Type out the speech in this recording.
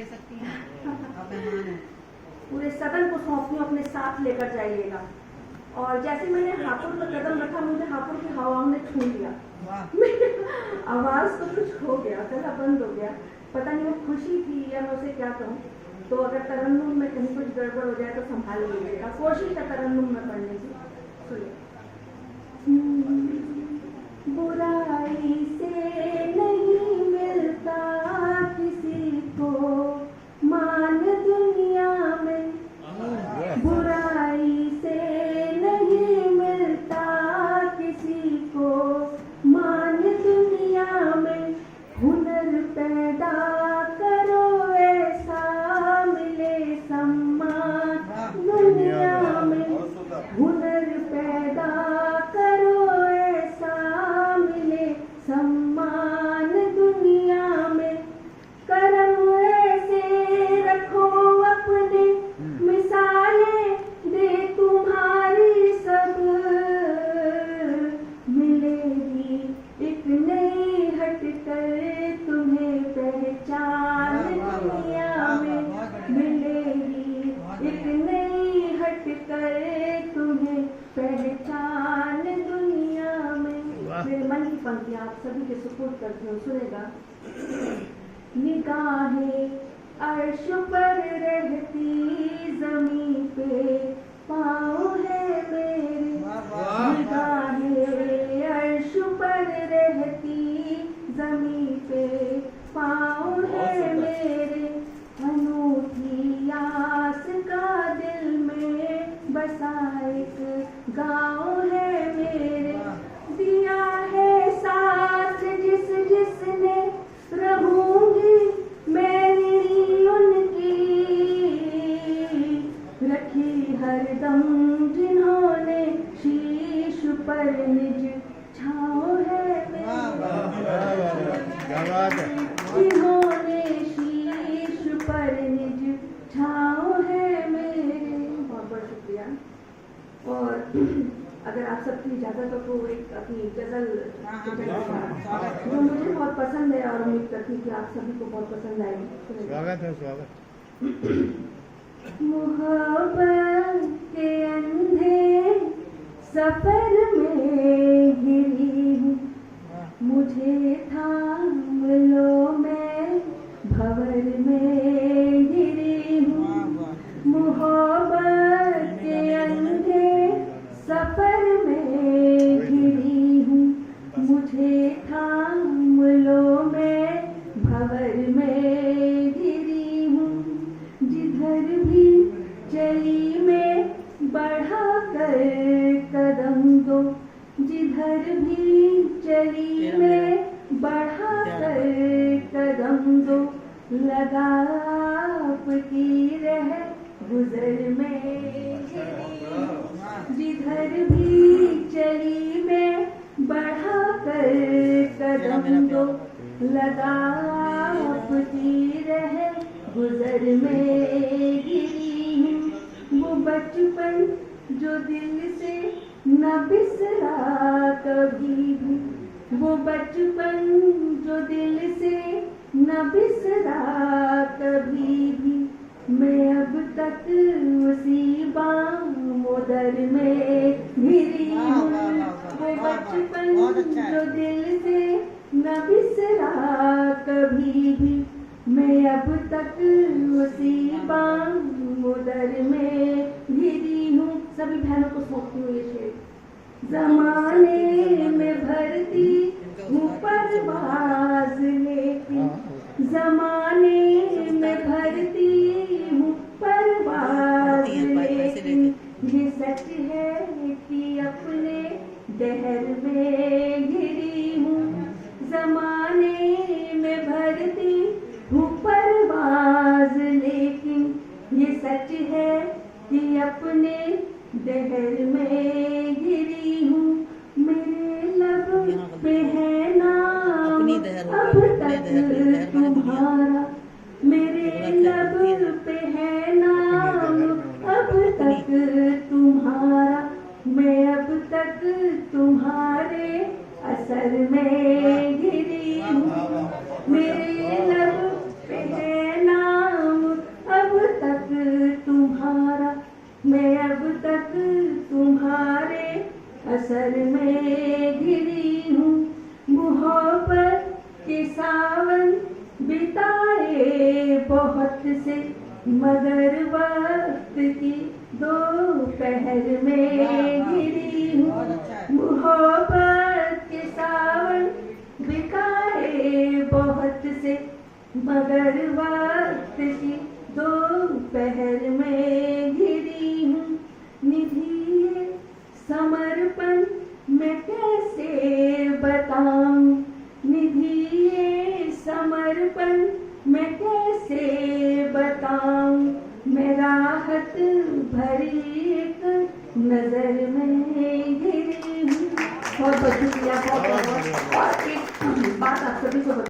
सकती हैं, आप मेहमान हैं। पूरे सदन को सौंपती हूँ, अपने साथ लेकर जाइएगा। और जैसे मैंने हापुड़ पर कदम रखा, मुझे हापुड़ की हवाओं ने छू लिया। आवाज तो कुछ हो गया, गला बंद हो गया, पता नहीं वो खुशी थी या मैं उसे क्या कहूँ। तो अगर तरन्नुम में कहीं कुछ गड़बड़ हो जाए तो संभाल लीजिएगा, कोशिश है तरन्नुम में पढ़ने की। सुनिए। बुराई से नहीं मिलता किसी को मान दुनिया में, बुराई से नहीं मिलता किसी को मान दुनिया में। हुनर पैदा करो ऐसा मिले सम्मान दुनिया में, हुनर पैदा करो ऐसा मिले सम्मान दुनिया में। करम ऐसे रखो अपने, मिसालें दे तुम्हारी सब, मिलेगी एक नई हटकर तुम्हें पहचान दुनिया में, मिलेगी एक नई हटकर तुम्हें पहचान दुनिया में। मेरे मन की पंक्तियां आप सभी के सुपुर्द करती हूँ, सुनेगा। निगाहें अर्श पर रहती ज़मीं पे पाँव है मेरे, निगाहें अर्श पर रहती ज़मीं पे पाँव है मेरे। अनूठी आस का दिल में बसा एक गाँव है मेरे। दिया है साथ जिस जिसने, रहूंगी मेरी उनकी, रखी हरदम जिन्होंने शीश पर निज छाँव है मेरे, जिन्होंने शीश पर निज छाँव है मेरे। बहुत बहुत शुक्रिया। और अगर आप सबकी इजाजत हो तो एक अपनी गजल जो मुझे बहुत पसंद है और उम्मीद करती हूँ कि आप सभी को बहुत पसंद आएगी। स्वागत है, स्वागत। मोहब्बत के अंधे सफर में गिरी हूँ, मुझे थाम लो मैं भंवर में गिरी हूँ। मोहब्बत के अंधे सफर में गिरी हूँ, मुझे थाम लो मैं भंवर में गिरी हूँ। जिधर भी चली मैं बढ़ा कर कदम दो, जिधर भी चली मैं बढ़ा कर कदम दो, लगा आपकी रह गुजर में गिरी हूँ। जिधर भी चली मैं बढ़ा कर कदम दो, लगा आपकी रह गुजर में गिरी हूँ। वो बचपन जो दिल से न बिसरा कभी भी, वो बचपन जो दिल से न बिसरा कभी भी, मैं अब तक उसी बामोदर में घिरी हूँ। वो बचपन जो दिल से न बिसरा कभी भी, मैं अब तक उसी बामोदर में घिरी हूँ। सभी बहनों को सौंपती हूँ ये शेर। जमाने में भरती हूँ परवाज़ लेके, जमाने में भरती हूँ परवाज़ लेके, ये सच है कि अपने दहर में घिरी हूँ। जमाने में भरती हूँ परवाज़ लेकिन, ये सच है कि अपने दहर में घिरी हूँ। मेरे लब पे है नाम अब तक तुम्हारा, मेरे लब पे है नाम अब तक तुम्हारा, मैं अब तक तुम्हारे असर में घिरी हूँ। मेरे लब पे है नाम असर में घिरी हूँ, मोहब्बत के सावन बिताए बहुत से, मगर वक्त की दोपहर में घिरी हूँ, मोहब्बत के सावन बिताए बहुत से, मगर वक्त की दोपहर में घिरी हूँ। निधि समर्पण मैं कैसे बताऊं, निधि समर्पण मैं कैसे बताऊं, मैं राहत भरी एक नजर में घिरी हूँ। बहुत बहुत शुक्रिया, बहुत बहुत। और एक बात आप सभी को